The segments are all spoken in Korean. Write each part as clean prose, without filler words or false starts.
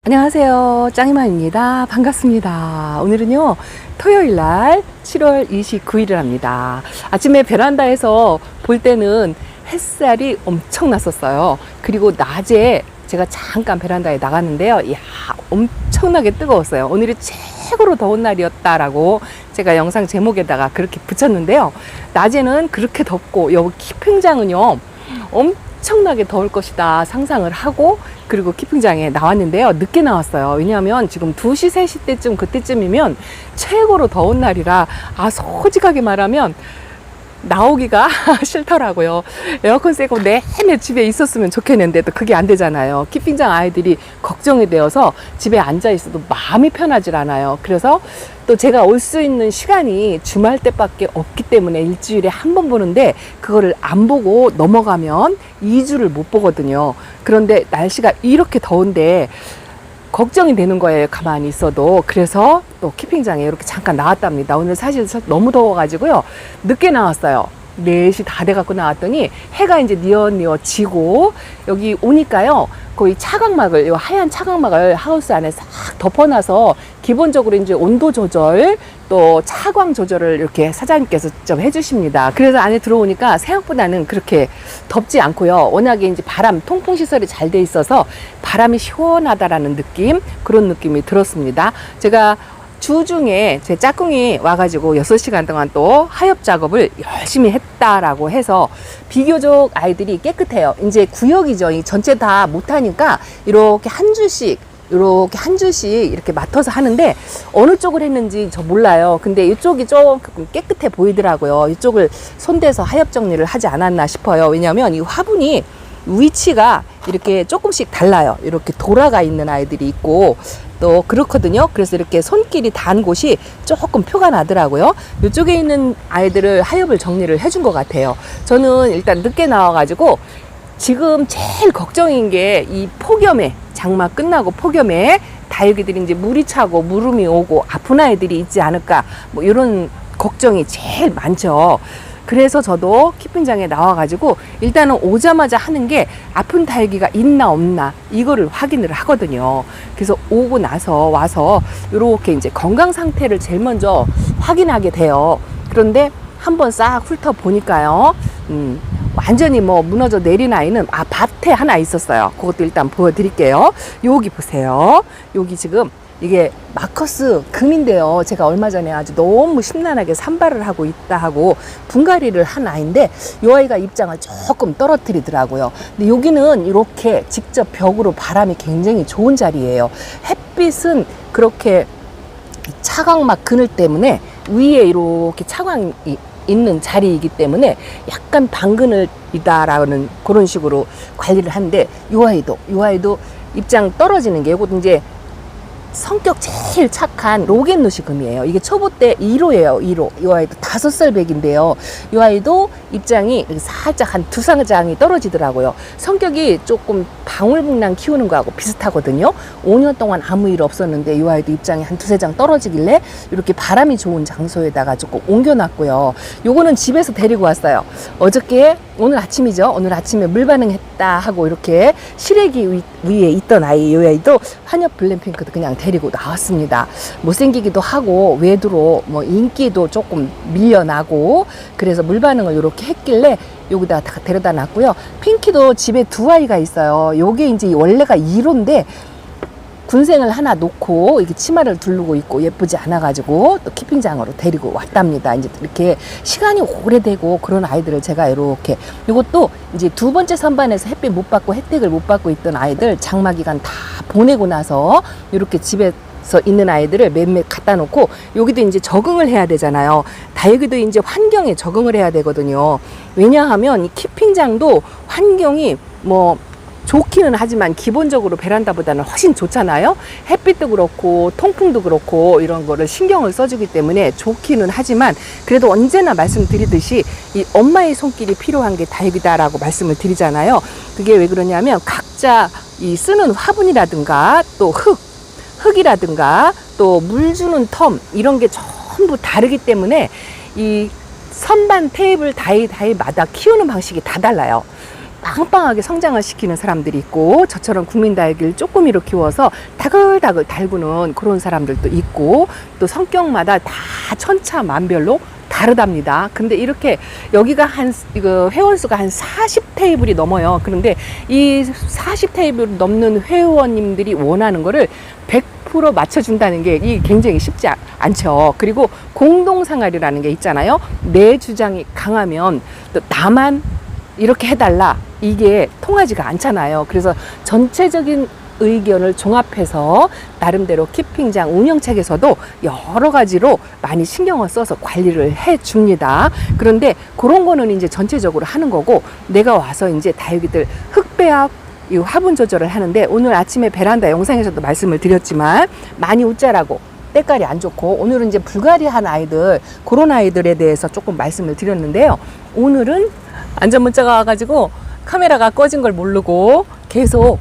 안녕하세요. 짱이맘입니다. 반갑습니다. 오늘은요, 토요일 날 7월 29일을 합니다. 아침에 베란다에서 볼 때는 햇살이 엄청 났었어요. 그리고 낮에 제가 잠깐 베란다에 나갔는데요. 이야, 엄청나게 뜨거웠어요. 오늘이 최고로 더운 날이었다라고 제가 영상 제목에다가 그렇게 붙였는데요. 낮에는 그렇게 덥고, 여기 키핑장은요, 엄청나게 더울 것이다 상상을 하고, 그리고 키핑장에 나왔는데요. 늦게 나왔어요. 왜냐하면 지금 2시, 3시 때쯤, 그때쯤이면 최고로 더운 날이라, 솔직하게 말하면 나오기가 싫더라고요. 에어컨 쐬고 내내 집에 있었으면 좋겠는데 또 그게 안 되잖아요. 키핑장 아이들이 걱정이 되어서 집에 앉아 있어도 마음이 편하질 않아요. 그래서 또 제가 올 수 있는 시간이 주말 때밖에 없기 때문에 일주일에 한 번 보는데, 그거를 안 보고 넘어가면 2주를 못 보거든요. 그런데 날씨가 이렇게 더운데 걱정이 되는 거예요, 가만히 있어도. 그래서 또 키핑장에 이렇게 잠깐 나왔답니다. 오늘 사실 너무 더워가지고요, 늦게 나왔어요. 4시 다 돼갖고 나왔더니 해가 이제 뉘어지고, 여기 오니까요, 거의 차광막을, 이 하얀 차광막을 하우스 안에 싹 덮어놔서 기본적으로 이제 온도 조절, 또 차광 조절을 이렇게 사장님께서 좀 해주십니다. 그래서 안에 들어오니까 생각보다는 그렇게 덥지 않고요. 워낙에 이제 바람, 통풍 시설이 잘 돼 있어서 바람이 시원하다라는 느낌, 그런 느낌이 들었습니다. 제가 주중에 제 짝꿍이 와가지고 6시간 동안 또 하엽 작업을 열심히 했다라고 해서 비교적 아이들이 깨끗해요. 이제 구역이죠. 이 전체 다 못하니까 이렇게 한 줄씩 이렇게 맡아서 하는데, 어느 쪽을 했는지 저 몰라요. 근데 이쪽이 조금 깨끗해 보이더라고요. 이쪽을 손대서 하엽 정리를 하지 않았나 싶어요. 왜냐하면 이 화분이 위치가 이렇게 조금씩 달라요. 이렇게 돌아가 있는 아이들이 있고 또 그렇거든요. 그래서 이렇게 손길이 닿은 곳이 조금 표가 나더라고요. 이쪽에 있는 아이들을 하엽을 정리를 해준 것 같아요. 저는 일단 늦게 나와가지고 지금 제일 걱정인 게 이 폭염에, 장마 끝나고 폭염에 다육이들이 이제 물이 차고 무름이 오고 아픈 아이들이 있지 않을까, 뭐 이런 걱정이 제일 많죠. 그래서 저도 키핑장에 나와가지고 일단은 오자마자 하는 게 아픈 다육이가 있나 없나 이거를 확인을 하거든요. 그래서 오고 나서 와서 이렇게 이제 건강 상태를 제일 먼저 확인하게 돼요. 그런데 한번 싹 훑어 보니까요, 완전히 뭐 무너져 내린 아이는 밭에 하나 있었어요. 그것도 일단 보여드릴게요. 여기 보세요. 여기 지금 이게 마커스 금인데요. 제가 얼마 전에 아주 너무 심란하게 산발을 하고 있다 하고 분갈이를 한 아이인데, 이 아이가 입장을 조금 떨어뜨리더라고요. 근데 여기는 이렇게 직접 벽으로 바람이 굉장히 좋은 자리예요. 햇빛은 그렇게 차광막 그늘 때문에 위에 이렇게 차광이 있는 자리이기 때문에 약간 방그늘이다라는 그런 식으로 관리를 하는데, 이 아이도 입장 떨어지는 게, 이것도 이제 성격 제일 착한 로겐누시 금이에요. 이게 초보 때 2호예요. 2호. 이 아이도 5살 백인데요. 이 아이도 입장이 살짝 한 2상장이 떨어지더라고요. 성격이 조금 방울복랑 키우는 거하고 비슷하거든요. 5년 동안 아무 일 없었는데 이 아이도 입장이 한 2-3장 떨어지길래 이렇게 바람이 좋은 장소에다가 조금 옮겨놨고요. 요거는 집에서 데리고 왔어요. 오늘 아침이죠. 오늘 아침에 물 반응했다 하고 이렇게 시래기 위에 있던 아이, 이 아이도 환엽 블랙핑크도 그냥 데리고 나왔습니다. 못생기기도 하고 외도로 뭐 인기도 조금 밀려나고, 그래서 물 반응을 이렇게 했길래 여기다 다 데려다 놨고요. 핑키도 집에 2아이가 있어요. 요게 이제 원래가 1호인데 군생을 하나 놓고 이렇게 치마를 두르고 있고 예쁘지 않아가지고 또 키핑장으로 데리고 왔답니다. 이제 이렇게 시간이 오래되고 그런 아이들을 제가 이렇게, 이것도 이제 2번째 선반에서 햇빛 못 받고 혜택을 못 받고 있던 아이들 장마 기간 다 보내고 나서 이렇게 집에서 있는 아이들을 몇몇 갖다 놓고, 여기도 이제 적응을 해야 되잖아요. 다육이도 이제 환경에 적응을 해야 되거든요. 왜냐하면 이 키핑장도 환경이 뭐 좋기는 하지만 기본적으로 베란다보다는 훨씬 좋잖아요. 햇빛도 그렇고 통풍도 그렇고 이런 거를 신경을 써주기 때문에 좋기는 하지만, 그래도 언제나 말씀드리듯이 이 엄마의 손길이 필요한 게 다육이다라고 말씀을 드리잖아요. 그게 왜 그러냐면, 각자 이 쓰는 화분이라든가 또 흙이라든가 또 물 주는 텀, 이런 게 전부 다르기 때문에 이 선반 테이블 다이마다 키우는 방식이 다 달라요. 빵빵하게 성장을 시키는 사람들이 있고, 저처럼 국민다육이를 쪼꾸미로 키워서 다글다글 달구는 그런 사람들도 있고, 또 성격마다 다 천차만별로 다르답니다. 근데 이렇게 여기가 이거 회원수가 한 40테이블이 넘어요. 그런데 이 40테이블 넘는 회원님들이 원하는 거를 100% 맞춰준다는 게 이 굉장히 쉽지 않죠. 그리고 공동생활이라는 게 있잖아요. 내 주장이 강하면 또 나만 이렇게 해달라, 이게 통하지가 않잖아요. 그래서 전체적인 의견을 종합해서 나름대로 키핑장 운영책에서도 여러 가지로 많이 신경을 써서 관리를 해 줍니다. 그런데 그런 거는 이제 전체적으로 하는 거고, 내가 와서 이제 다육이들 흙배합, 이 화분 조절을 하는데, 오늘 아침에 베란다 영상에서도 말씀을 드렸지만 많이 웃자라고 때깔이 안 좋고, 오늘은 이제 불가리한 아이들, 그런 아이들에 대해서 조금 말씀을 드렸는데요. 오늘은 안전 문자가 와가지고 카메라가 꺼진 걸 모르고 계속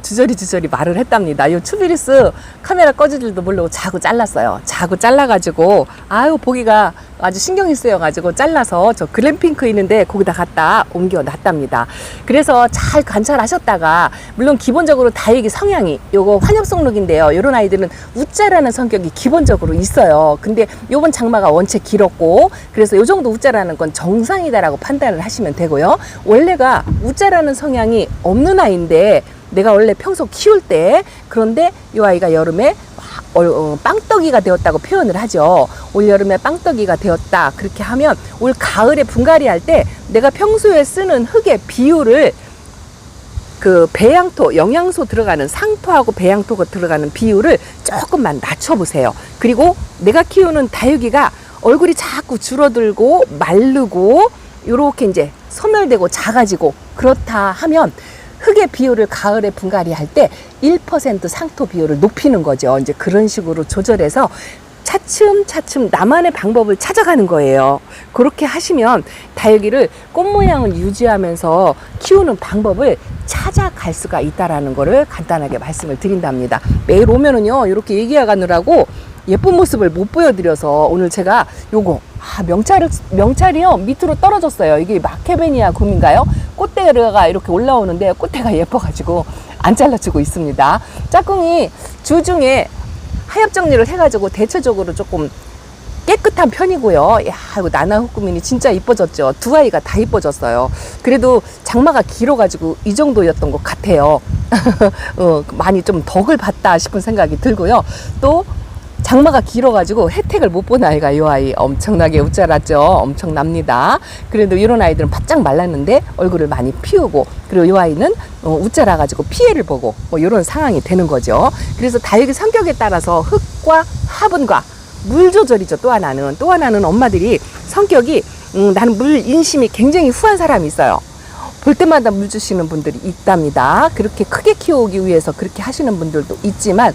주저리 말을 했답니다. 요 추비리스 카메라 꺼질 줄도 모르고 자꾸 잘랐어요. 자꾸 잘라가지고 아유 보기가 아주 신경이 쓰여가지고 잘라서 저 글램핑크 있는데 거기다 갖다 옮겨 놨답니다. 그래서 잘 관찰하셨다가, 물론 기본적으로 다육이 성향이 요거 환엽성록인데요. 요런 아이들은 웃자라는 성격이 기본적으로 있어요. 근데 요번 장마가 원체 길었고, 그래서 요 정도 웃자라는 건 정상이다라고 판단을 하시면 되고요. 원래가 웃자라는 성향이 없는 아이인데 내가 원래 평소 키울 때, 그런데 이 아이가 여름에 빵떡이가 되었다고 표현을 하죠. 올 여름에 빵떡이가 되었다, 그렇게 하면 올 가을에 분갈이 할 때 내가 평소에 쓰는 흙의 비율을, 그 배양토, 영양소 들어가는 상토하고 배양토가 들어가는 비율을 조금만 낮춰보세요. 그리고 내가 키우는 다육이가 얼굴이 자꾸 줄어들고 마르고 요렇게 이제 소멸되고 작아지고 그렇다 하면 흙의 비율을 가을에 분갈이 할 때 1% 상토 비율을 높이는 거죠. 이제 그런 식으로 조절해서 차츰차츰 나만의 방법을 찾아가는 거예요. 그렇게 하시면 다육이를 꽃 모양을 유지하면서 키우는 방법을 찾아갈 수가 있다라는 거를 간단하게 말씀을 드린답니다. 매일 오면은요, 이렇게 얘기하느라고 예쁜 모습을 못 보여드려서 오늘 제가 요거 명찰이요 밑으로 떨어졌어요. 이게 마케베니아 굼인가요? 꽃대가 이렇게 올라오는데 꽃대가 예뻐가지고 안 잘라주고 있습니다. 짝꿍이 주중에 하엽 정리를 해가지고 대체적으로 조금 깨끗한 편이고요. 야, 이거 나나후꾸민이 진짜 이뻐졌죠. 두 아이가 다 이뻐졌어요. 그래도 장마가 길어가지고 이 정도였던 것 같아요. 많이 좀 덕을 봤다 싶은 생각이 들고요. 또 장마가 길어가지고 혜택을 못 본 아이가 이 아이 엄청나게 웃자랐죠. 엄청납니다. 그래도 이런 아이들은 바짝 말랐는데 얼굴을 많이 피우고, 그리고 이 아이는 웃자라가지고 피해를 보고 뭐 이런 상황이 되는 거죠. 그래서 다육이 성격에 따라서 흙과 화분과 물 조절이죠. 또 하나는 엄마들이 성격이 나는 물 인심이 굉장히 후한 사람이 있어요. 볼 때마다 물 주시는 분들이 있답니다. 그렇게 크게 키우기 위해서 그렇게 하시는 분들도 있지만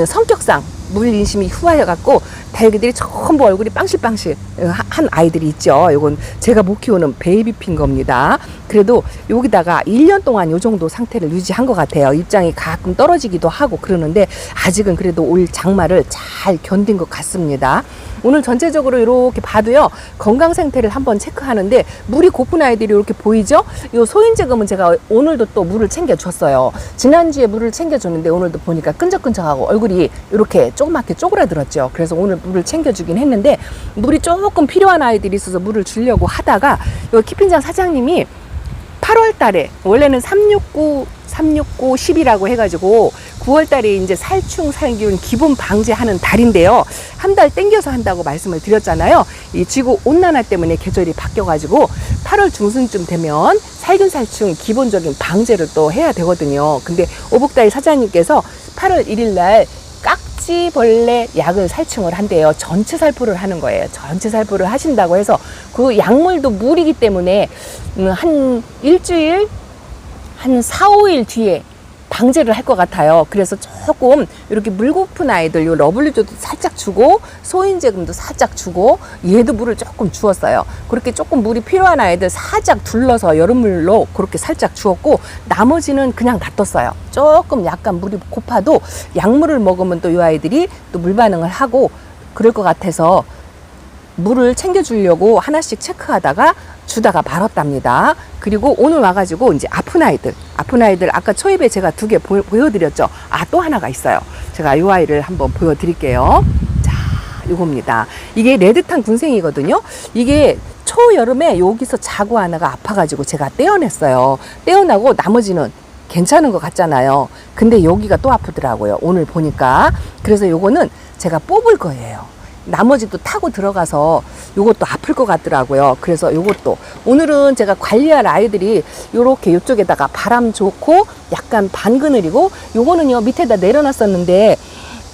성격상 물 인심이 후하여갖고 다육이들이 전부 얼굴이 빵실빵실 한 아이들이 있죠. 이건 제가 못 키우는 베이비핀 겁니다. 그래도 여기다가 1년 동안 요 정도 상태를 유지한 것 같아요. 입장이 가끔 떨어지기도 하고 그러는데 아직은 그래도 올 장마를 잘 견딘 것 같습니다. 오늘 전체적으로 이렇게 봐도요, 건강 상태를 한번 체크하는데 물이 고픈 아이들이 이렇게 보이죠? 요 소인제금은 제가 오늘도 또 물을 챙겨줬어요. 지난주에 물을 챙겨줬는데 오늘도 보니까 끈적끈적하고 얼굴이 이렇게 조그맣게 쪼그라들었죠. 그래서 오늘 물을 챙겨주긴 했는데, 물이 조금 필요한 아이들이 있어서 물을 주려고 하다가 요 키핑장 사장님이 8월 달에 원래는 369 10이라고 해가지고 9월 달에 이제 살충 살균 기본 방제하는 달인데요. 한 달 땡겨서 한다고 말씀을 드렸잖아요. 이 지구 온난화 때문에 계절이 바뀌어가지고 8월 중순쯤 되면 살균 살충 기본적인 방제를 또 해야 되거든요. 근데 오복다이 사장님께서 8월 1일 날 깍지벌레 약을 살충을 한대요. 전체 살포를 하는 거예요. 전체 살포를 하신다고 해서 그 약물도 물이기 때문에 한 일주일, 한 4, 5일 뒤에 방제를 할 것 같아요. 그래서 조금 이렇게 물 고픈 아이들, 요 러블리조도 살짝 주고 소인제금도 살짝 주고 얘도 물을 조금 주었어요. 그렇게 조금 물이 필요한 아이들 살짝 둘러서 여름물로 그렇게 살짝 주었고, 나머지는 그냥 놔뒀어요. 조금 약간 물이 고파도 약물을 먹으면 또 이 아이들이 또 물 반응을 하고 그럴 것 같아서 물을 챙겨주려고 하나씩 체크하다가 주다가 말았답니다. 그리고 오늘 와가지고 이제 아픈 아이들 아까 초입에 제가 2개 보여드렸죠. 또 하나가 있어요. 제가 이 아이를 한번 보여드릴게요. 자, 요겁니다. 이게 레드탄 군생이거든요. 이게 초여름에 여기서 자구 하나가 아파가지고 제가 떼어냈어요. 떼어나고 나머지는 괜찮은 것 같잖아요. 근데 여기가 또 아프더라고요. 오늘 보니까. 그래서 요거는 제가 뽑을 거예요. 나머지도 타고 들어가서 요것도 아플 것 같더라고요. 그래서 요것도 오늘은 제가 관리할 아이들이 요렇게 요쪽에다가 바람 좋고 약간 반그늘이고, 요거는요 밑에다 내려놨었는데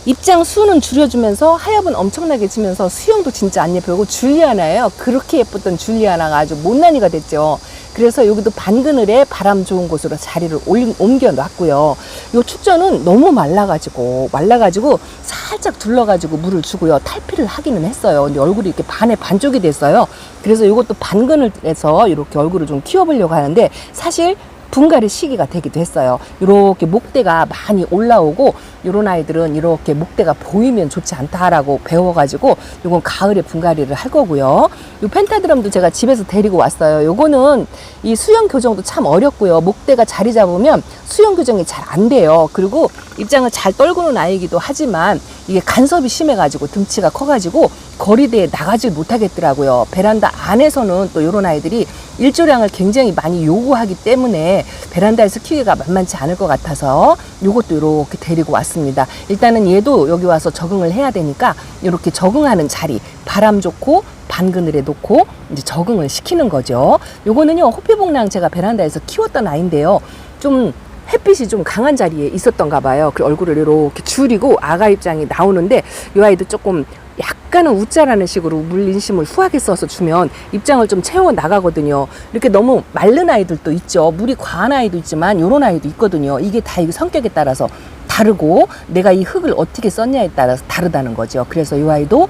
입장 수는 줄여주면서 하엽은 엄청나게 지면서 수영도 진짜 안 예쁘고, 줄리아나예요. 그렇게 예뻤던 줄리아나가 아주 못난이가 됐죠. 그래서 여기도 반그늘에 바람 좋은 곳으로 자리를 옮겨 놨고요. 요 축전은 너무 말라가지고 살짝 둘러가지고 물을 주고요. 탈피를 하기는 했어요. 근데 얼굴이 이렇게 반쪽이 됐어요. 그래서 이것도 반그늘에서 이렇게 얼굴을 좀 키워보려고 하는데, 사실 분갈이 시기가 되기도 했어요. 이렇게 목대가 많이 올라오고, 이런 아이들은 이렇게 목대가 보이면 좋지 않다라고 배워가지고 이건 가을에 분갈이를 할 거고요. 이 펜타드럼도 제가 집에서 데리고 왔어요. 요거는 이 수영 교정도 참 어렵고요. 목대가 자리 잡으면 수영 교정이 잘 안 돼요. 그리고 입장을 잘 떨구는 아이이기도 하지만 이게 간섭이 심해가지고 등치가 커가지고 거리대에 나가지 못하겠더라고요. 베란다 안에서는 또 이런 아이들이 일조량을 굉장히 많이 요구하기 때문에 베란다에서 키우기가 만만치 않을 것 같아서 요것도 이렇게 데리고 왔습니다. 일단은 얘도 여기 와서 적응을 해야 되니까 이렇게 적응하는 자리, 바람 좋고 반그늘에 놓고 이제 적응을 시키는 거죠. 요거는요, 호피봉랑 제가 베란다에서 키웠던 아이인데요. 좀 햇빛이 좀 강한 자리에 있었던가 봐요. 그 얼굴을 이렇게 줄이고 아가 입장이 나오는데, 이 아이도 조금 약간은 웃자라는 식으로 물 인심을 후하게 써서 주면 입장을 좀 채워 나가거든요. 이렇게 너무 마른 아이들도 있죠. 물이 과한 아이도 있지만 이런 아이도 있거든요. 이게 다 이 성격에 따라서 다르고 내가 이 흙을 어떻게 썼냐에 따라서 다르다는 거죠. 그래서 이 아이도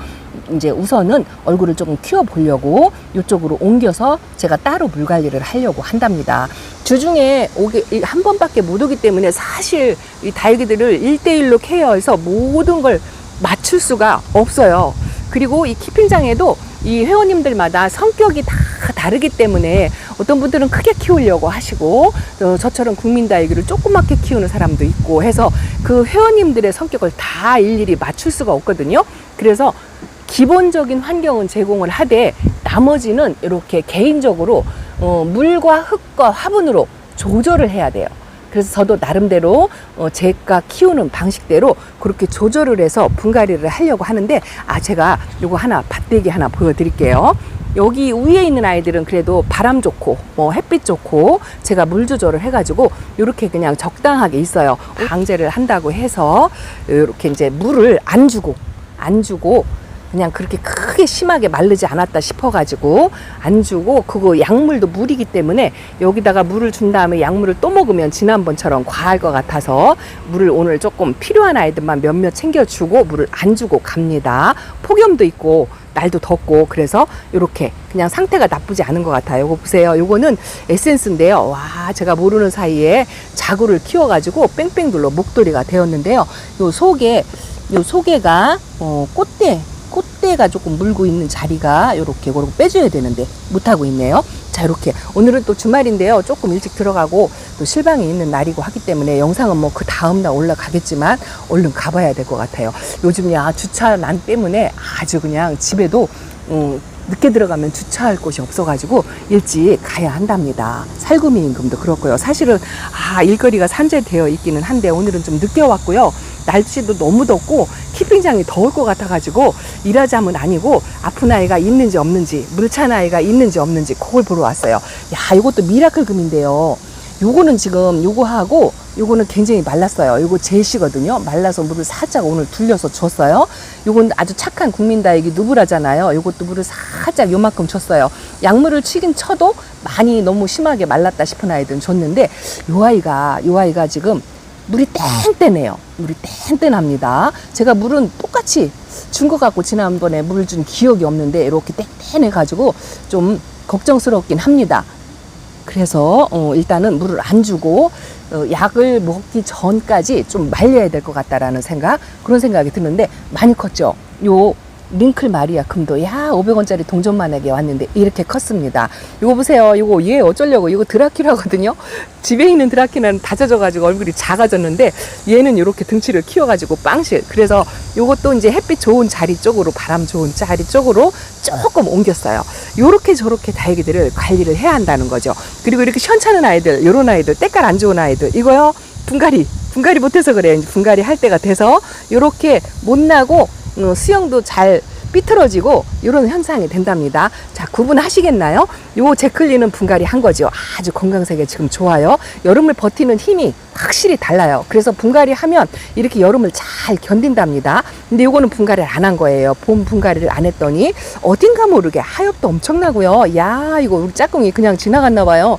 이제 우선은 얼굴을 조금 키워보려고 이쪽으로 옮겨서 제가 따로 물 관리를 하려고 한답니다. 주중에 한 번밖에 못 오기 때문에 사실 이 다육이들을 1대1로 케어해서 모든 걸 맞출 수가 없어요. 그리고 이 키핑장에도 이 회원님들마다 성격이 다 다르기 때문에 어떤 분들은 크게 키우려고 하시고, 저처럼 국민다육이를 조그맣게 키우는 사람도 있고 해서 그 회원님들의 성격을 다 일일이 맞출 수가 없거든요. 그래서 기본적인 환경은 제공을 하되 나머지는 이렇게 개인적으로 물과 흙과 화분으로 조절을 해야 돼요. 그래서 저도 나름대로 제가 키우는 방식대로 그렇게 조절을 해서 분갈이를 하려고 하는데, 제가 요거 하나 밭대기 하나 보여드릴게요. 여기 위에 있는 아이들은 그래도 바람 좋고 햇빛 좋고 제가 물 조절을 해가지고 이렇게 그냥 적당하게 있어요. 방제를 한다고 해서 이렇게 이제 물을 안 주고 그냥 그렇게 크게 심하게 마르지 않았다 싶어가지고 안 주고, 그거 약물도 물이기 때문에 여기다가 물을 준 다음에 약물을 또 먹으면 지난번처럼 과할 것 같아서 물을 오늘 조금 필요한 아이들만 몇몇 챙겨주고 물을 안 주고 갑니다. 폭염도 있고 날도 덥고 그래서 이렇게 그냥 상태가 나쁘지 않은 것 같아요. 이거 보세요. 이거는 에센스인데요. 와, 제가 모르는 사이에 자구를 키워가지고 뺑뺑 둘러 목도리가 되었는데요. 요 속에가 꽃대가 조금 물고 있는 자리가 이렇게 빼줘야 되는데 못하고 있네요. 자, 이렇게 오늘은 또 주말인데요. 조금 일찍 들어가고 또 실방이 있는 날이고 하기 때문에 영상은 뭐 그 다음날 올라가겠지만 얼른 가봐야 될 것 같아요. 요즘 주차난 때문에 아주 그냥 집에도 늦게 들어가면 주차할 곳이 없어가지고 일찍 가야 한답니다. 살구미 임금도 그렇고요. 사실은 일거리가 산재되어 있기는 한데 오늘은 좀 늦게 왔고요. 날씨도 너무 덥고 키핑장이 더울 것 같아가지고 일하자면 아니고 아픈 아이가 있는지 없는지, 물찬 아이가 있는지 없는지 그걸 보러 왔어요. 이것도 미라클 금인데요. 요거는 지금 요거하고 요거는 굉장히 말랐어요. 요거 제시거든요. 말라서 물을 살짝 오늘 둘려서 줬어요. 요건 아주 착한 국민다육이 누브라잖아요. 요것도 물을 살짝 요만큼 줬어요. 약물을 치긴 쳐도 많이 너무 심하게 말랐다 싶은 아이들은 줬는데 요 아이가 지금 물이 땡땡해요. 물이 땡땡합니다. 제가 물은 똑같이 준 것 같고 지난번에 물을 준 기억이 없는데 이렇게 땡땡해가지고 좀 걱정스럽긴 합니다. 그래서 일단은 물을 안 주고 약을 먹기 전까지 좀 말려야 될 것 같다라는 그런 생각이 드는데 많이 컸죠. 요 링클 마리아 금도, 야, 500원짜리 동전만하게 왔는데 이렇게 컸습니다. 이거 보세요. 이거 얘 어쩌려고, 이거 드라큘라거든요. 집에 있는 드라큘라는 다 젖어가지고 얼굴이 작아졌는데 얘는 이렇게 등치를 키워가지고 빵실. 그래서 이것도 이제 햇빛 좋은 자리 쪽으로, 바람 좋은 자리 쪽으로 조금 옮겼어요. 요렇게 저렇게 다육이들을 관리를 해야 한다는 거죠. 그리고 이렇게 시원찮은 아이들, 요런 아이들, 때깔 안 좋은 아이들, 이거요, 분갈이 못해서 그래요. 이제 분갈이 할 때가 돼서 요렇게 못 나고 수영도 잘 삐뚤어지고 이런 현상이 된답니다. 자, 구분하시겠나요? 요 제클리는 분갈이 한 거죠. 아주 건강색이 지금 좋아요. 여름을 버티는 힘이 확실히 달라요. 그래서 분갈이 하면 이렇게 여름을 잘 견딘답니다. 근데 요거는 분갈이를 안 한 거예요. 봄 분갈이를 안 했더니 어딘가 모르게 하엽도 엄청나고요. 야, 이거 우리 짝꿍이 그냥 지나갔나 봐요.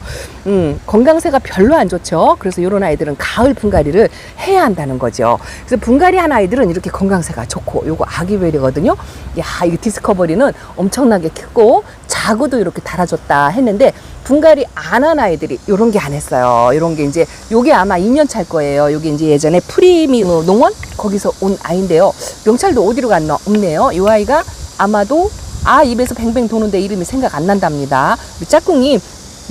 건강세가 별로 안 좋죠. 그래서 요런 아이들은 가을 분갈이를 해야 한다는 거죠. 그래서 분갈이 한 아이들은 이렇게 건강세가 좋고, 요거 아기벨이거든요. 야, 이 디스커버리는 엄청나게 크고 자구도 이렇게 달아줬다 했는데, 분갈이 안 한 아이들이 요런 게 안 했어요. 요런 게 이제 요게 아마 2년 찰 거예요. 요게 이제 예전에 프리미 농원 거기서 온 아이인데요. 명찰도 어디로 갔나 없네요. 요 아이가 아마도 입에서 뱅뱅 도는데 이름이 생각 안 난답니다. 우리 짝꿍이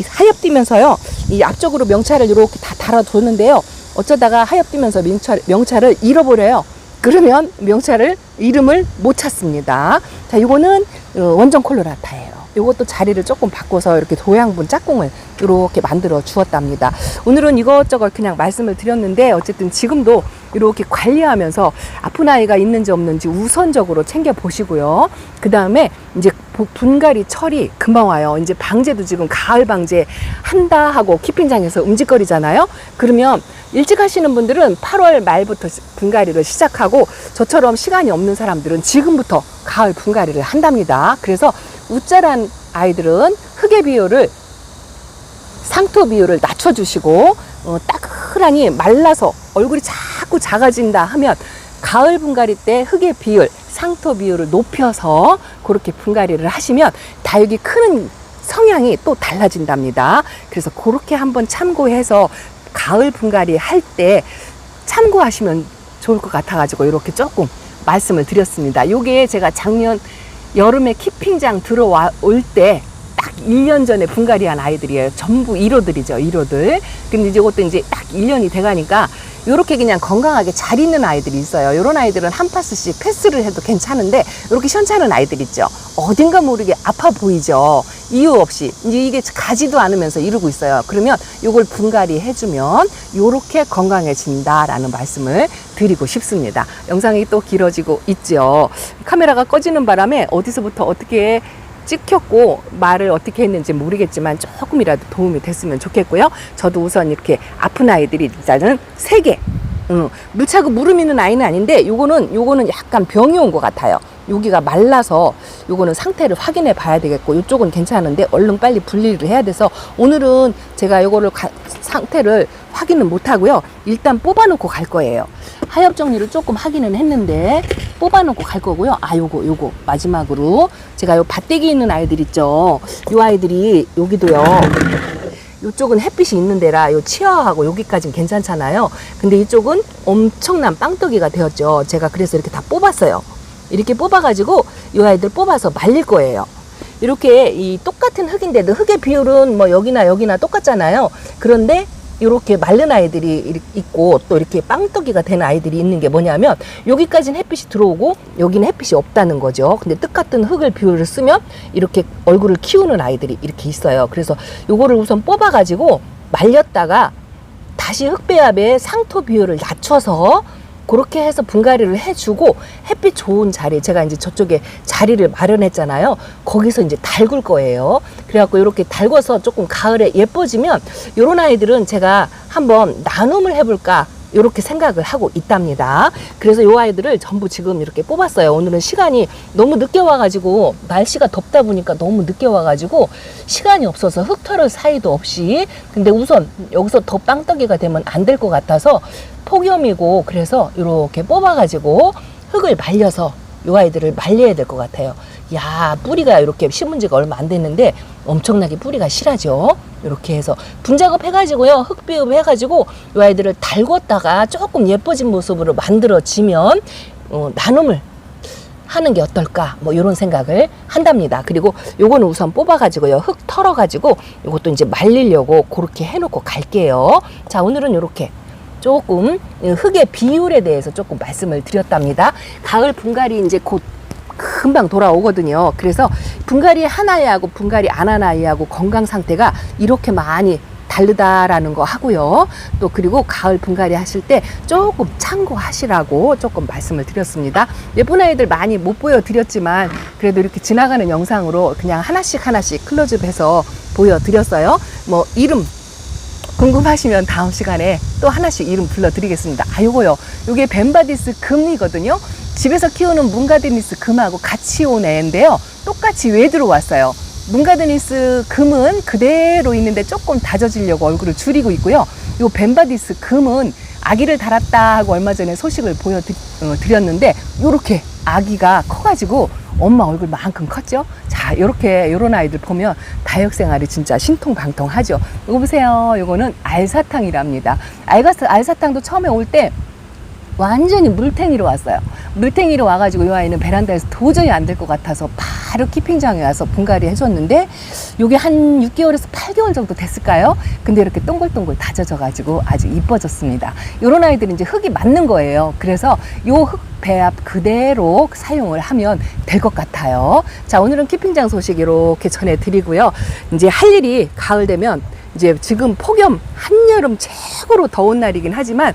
하엽 뛰면서요, 이 앞쪽으로 명찰을 이렇게 다 달아뒀는데요. 어쩌다가 하엽 뛰면서 명찰을 잃어버려요. 그러면 명찰을 이름을 못 찾습니다. 자, 이거는 원정 콜로라타예요. 이것도 자리를 조금 바꿔서 이렇게 도양분 짝꿍을 이렇게 만들어 주었답니다. 오늘은 이것저것 그냥 말씀을 드렸는데, 어쨌든 지금도 이렇게 관리하면서 아픈 아이가 있는지 없는지 우선적으로 챙겨 보시고요. 그 다음에 이제 분갈이 철이 금방 와요. 이제 방제도 지금 가을 방제 한다 하고 키핑장에서 움직거리잖아요. 그러면 일찍 하시는 분들은 8월 말부터 분갈이를 시작하고, 저처럼 시간이 없는 사람들은 지금부터 가을 분갈이를 한답니다. 그래서 우짜란 아이들은 흙의 비율을, 상토 비율을 낮춰주시고, 따끈하니 말라서 얼굴이 자꾸 작아진다 하면 가을 분갈이 때 흙의 비율, 상토 비율을 높여서 그렇게 분갈이를 하시면 다육이 크는 성향이 또 달라진답니다. 그래서 그렇게 한번 참고해서 가을 분갈이 할 때 참고하시면 좋을 것 같아가지고 이렇게 조금 말씀을 드렸습니다. 요게 제가 작년 여름에 키핑장 들어올 때 딱 1년 전에 분갈이한 아이들이에요. 전부 1호들이죠. 1호들. 근데 이제 이것도 이제 딱 1년이 돼가니까 이렇게 그냥 건강하게 잘 있는 아이들이 있어요. 이런 아이들은 한 파스씩 패스를 해도 괜찮은데, 이렇게 시원찮은 아이들 있죠. 어딘가 모르게 아파 보이죠. 이유 없이. 이제 이게 가지도 않으면서 이러고 있어요. 그러면 이걸 분갈이 해주면 이렇게 건강해진다라는 말씀을 드리고 싶습니다. 영상이 또 길어지고 있죠. 카메라가 꺼지는 바람에 어디서부터 어떻게 찍혔고 말을 어떻게 했는지 모르겠지만 조금이라도 도움이 됐으면 좋겠고요. 저도 우선 이렇게 아픈 아이들이 일단은 3개, 물차고 무름 있는 아이는 아닌데 요거는 약간 병이 온 것 같아요. 여기가 말라서 요거는 상태를 확인해 봐야 되겠고, 이쪽은 괜찮은데 얼른 빨리 분리를 해야 돼서 오늘은 제가 요거를 상태를 확인은 못 하고요. 일단 뽑아 놓고 갈 거예요. 하엽 정리를 조금 하기는 했는데 뽑아 놓고 갈 거고요. 요거 마지막으로 제가 요 밭대기 있는 아이들 있죠. 요 아이들이 여기도요, 이쪽은 햇빛이 있는 데라 요 치아하고 여기까지는 괜찮잖아요. 근데 이쪽은 엄청난 빵떡이가 되었죠. 제가 그래서 이렇게 다 뽑았어요. 이렇게 뽑아가지고 이 아이들 뽑아서 말릴 거예요. 이렇게 이 똑같은 흙인데도 흙의 비율은 뭐 여기나 똑같잖아요. 그런데 이렇게 마른 아이들이 있고 또 이렇게 빵떡이가 된 아이들이 있는 게 뭐냐면, 여기까지는 햇빛이 들어오고 여기는 햇빛이 없다는 거죠. 근데 똑같은 흙을 비율을 쓰면 이렇게 얼굴을 키우는 아이들이 이렇게 있어요. 그래서 요거를 우선 뽑아 가지고 말렸다가 다시 흙배합의 상토 비율을 낮춰서 그렇게 해서 분갈이를 해주고, 햇빛 좋은 자리, 제가 이제 저쪽에 자리를 마련했잖아요. 거기서 이제 달굴 거예요. 그래갖고 이렇게 달궈서 조금 가을에 예뻐지면 이런 아이들은 제가 한번 나눔을 해볼까 이렇게 생각을 하고 있답니다. 그래서 이 아이들을 전부 지금 이렇게 뽑았어요. 오늘은 시간이 너무 늦게 와가지고, 날씨가 덥다 보니까 너무 늦게 와가지고 시간이 없어서 흙 털을 사이도 없이, 근데 우선 여기서 더 빵떡이가 되면 안 될 것 같아서 폭염이고, 그래서 이렇게 뽑아가지고 흙을 말려서 이 아이들을 말려야 될 것 같아요. 야, 뿌리가 이렇게 심은 지가 얼마 안 됐는데 엄청나게 뿌리가 실하죠. 이렇게 해서 분작업 해가지고요, 흙비읍 해가지고 이 아이들을 달궜다가 조금 예뻐진 모습으로 만들어지면 나눔을 하는 게 어떨까 뭐 이런 생각을 한답니다. 그리고 요거는 우선 뽑아가지고요, 흙 털어가지고 요것도 이제 말리려고 그렇게 해놓고 갈게요. 자, 오늘은 요렇게 조금 흙의 비율에 대해서 조금 말씀을 드렸답니다. 가을 분갈이 이제 곧 금방 돌아오거든요. 그래서 분갈이 한 아이하고 분갈이 안 한 아이하고 건강 상태가 이렇게 많이 다르다라는 거 하고요. 또 그리고 가을 분갈이 하실 때 조금 참고하시라고 조금 말씀을 드렸습니다. 예쁜 아이들 많이 못 보여드렸지만 그래도 이렇게 지나가는 영상으로 그냥 하나씩 클로즈업해서 보여드렸어요. 뭐 이름 궁금하시면 다음 시간에 또 하나씩 이름 불러드리겠습니다. 요게 벤바디스 금이거든요. 집에서 키우는 문가드니스 금하고 같이 온 애인데요. 똑같이 왜 들어왔어요? 문가드니스 금은 그대로 있는데 조금 다져지려고 얼굴을 줄이고 있고요. 요 벤바디스 금은 아기를 달았다 하고 얼마 전에 소식을 보여드렸는데 요렇게 아기가 커가지고 엄마 얼굴만큼 컸죠. 자, 요런 아이들 보면 다육생활이 진짜 신통방통하죠. 이거 보세요. 요거는 알사탕이랍니다. 알사탕도 처음에 올 때 완전히 물탱이로 왔어요. 물탱이로 와가지고 이 아이는 베란다에서 도저히 안 될 것 같아서 바로 키핑장에 와서 분갈이 해줬는데 요게 한 6개월에서 8개월 정도 됐을까요? 근데 이렇게 동글동글 다져져가지고 아주 이뻐졌습니다. 요런 아이들은 이제 흙이 맞는 거예요. 그래서 요 흙 배합 그대로 사용을 하면 될 것 같아요. 자, 오늘은 키핑장 소식 이렇게 전해드리고요. 이제 할 일이 가을 되면 이제 지금 폭염 한여름 최고로 더운 날이긴 하지만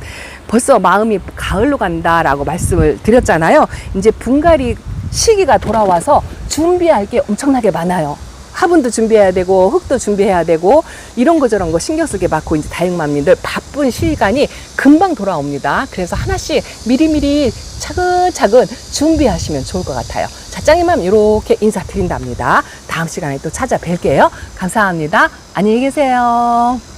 벌써 마음이 가을로 간다라고 말씀을 드렸잖아요. 이제 분갈이 시기가 돌아와서 준비할 게 엄청나게 많아요. 화분도 준비해야 되고 흙도 준비해야 되고 이런 거 저런 거 신경 쓰게 많고 이제 다육맘님들 바쁜 시간이 금방 돌아옵니다. 그래서 하나씩 미리미리 차근차근 준비하시면 좋을 것 같아요. 자, 짱이맘 이렇게 인사드린답니다. 다음 시간에 또 찾아뵐게요. 감사합니다. 안녕히 계세요.